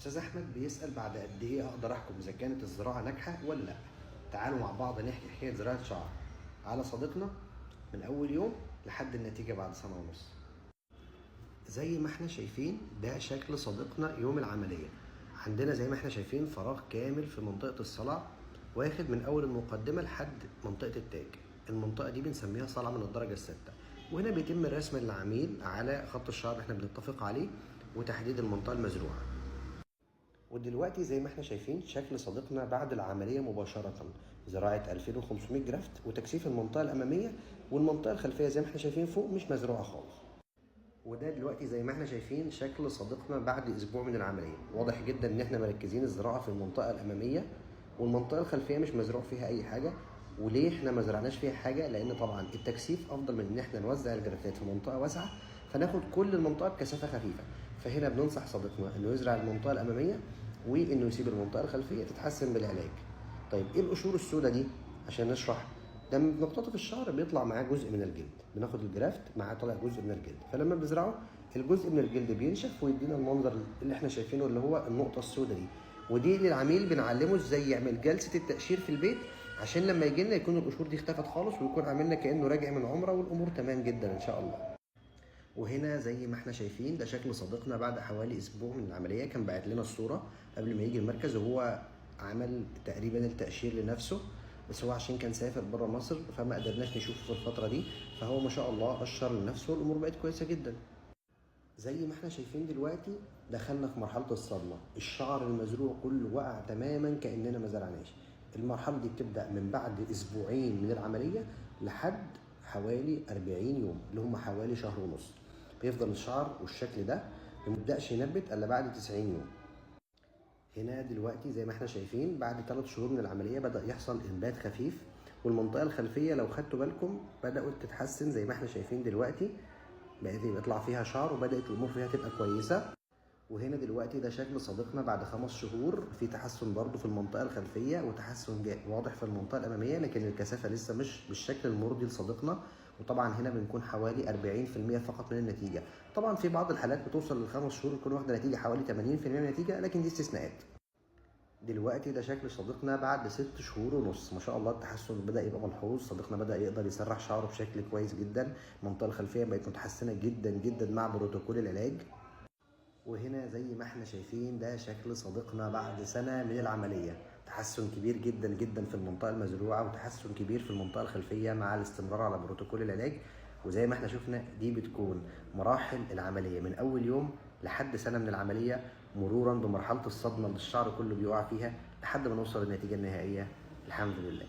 أستاذ أحمد بيسأل بعد قد إيه أقدر أحكم إذا كانت الزراعة ناجحة ولا لأ؟ تعالوا مع بعض نحكي حكاية زراعة شعر على صديقنا من أول يوم لحد النتيجة بعد سنة ونص. زي ما احنا شايفين ده شكل صديقنا يوم العملية. عندنا زي ما احنا شايفين فراغ كامل في منطقة الصلع، واخد من أول المقدمة لحد منطقة التاج. المنطقة دي بنسميها صلع من الدرجة الستة، وهنا بيتم رسم العميل على خط الشعر اللي احنا بنتفق عليه وتحديد المنطقة المزروعة. ودلوقتي زي ما احنا شايفين شكل صديقنا بعد العملية مباشرة، زراعة 2500 جرافت وتكثيف المنطقة الأمامية، والمنطقة الخلفية زي ما احنا شايفين فوق مش مزروعة خالص. وده دلوقتي زي ما احنا شايفين شكل صديقنا بعد أسبوع من العملية. واضح جدا إن احنا مركزين الزراعة في المنطقة الأمامية، والمنطقة الخلفية مش مزروع فيها أي حاجة. وليه احنا ما زرعناش فيها حاجة؟ لأن طبعا التكثيف أفضل من إن احنا نوزع الجرافتات في منطقة واسعة فناخد كل المنطقة بكثافة خفيفة. فهنا بننصح صديقنا إنه يزرع المنطقة الأمامية وانه يسيب المنطقه الخلفيه تتحسن بالعلاج. طيب ايه القشور السوداء دي؟ عشان نشرح، ده لما بنقتطف الشعر بيطلع معاه جزء من الجلد، بناخد الجرافت معاه طالع جزء من الجلد، فلما بنزرعه الجزء من الجلد بينشف ويدينا المنظر اللي احنا شايفينه اللي هو النقطه السوداء دي. ودي للعميل بنعلمه ازاي يعمل جلسه التقشير في البيت عشان لما يجي لنا يكون القشور دي اختفت خالص ويكون عاملنا كانه راجع من عمره والامور تمام جدا ان شاء الله. وهنا زي ما احنا شايفين ده شكل صديقنا بعد حوالي اسبوع من العمليه. كان بعت لنا الصوره قبل ما يجي المركز وهو عمل تقريبا التاشير لنفسه، بس هو عشان كان سافر بره مصر فما قدرناش نشوفه في الفتره دي، فهو ما شاء الله قشر لنفسه والامور بقت كويسه جدا. زي ما احنا شايفين دلوقتي دخلنا في مرحله الصدمه، الشعر المزروع كله وقع تماما كاننا ما زرعناش. المرحله دي بتبدا من بعد اسبوعين من العمليه لحد حوالي 40 يوم اللي هم حوالي شهر ونص. بيفضل الشعر والشكل ده ما بيبداش ينبت الا بعد 90 يوم. هنا دلوقتي زي ما احنا شايفين بعد 3 شهور من العمليه بدا يحصل انبات خفيف، والمنطقه الخلفيه لو خدتوا بالكم بدات تتحسن زي ما احنا شايفين دلوقتي، بقت يطلع فيها شعر وبدات الامور فيها تبقى كويسه. وهنا دلوقتي ده شكل صديقنا بعد 5 شهور، في تحسن برضو في المنطقه الخلفيه وتحسن واضح في المنطقه الاماميه، لكن الكثافه لسه مش بالشكل المرضي لصديقنا. وطبعا هنا بنكون حوالي 40% فقط من النتيجه. طبعا في بعض الحالات بتوصل للخمس شهور تكون واخده نتيجه حوالي 80% من النتيجه، لكن دي استثناءات. دلوقتي ده شكل صديقنا بعد 6 شهور ونص. ما شاء الله التحسن بدأ يبقى ملحوظ، صديقنا بدأ يقدر يسرح شعره بشكل كويس جدا، المنطقة الخلفية بقت متحسنة جدا جدا مع بروتوكول العلاج. وهنا زي ما احنا شايفين ده شكل صديقنا بعد سنة من العملية، تحسن كبير جدا جدا في المنطقة المزروعة وتحسن كبير في المنطقة الخلفية مع الاستمرار على بروتوكول العلاج. وزي ما احنا شفنا دي بتكون مراحل العملية من أول يوم لحد سنة من العملية، مرورا بمرحلة الصدمة اللي الشعر كله بيقع فيها لحد ما نوصل للنتيجة النهائية الحمد لله.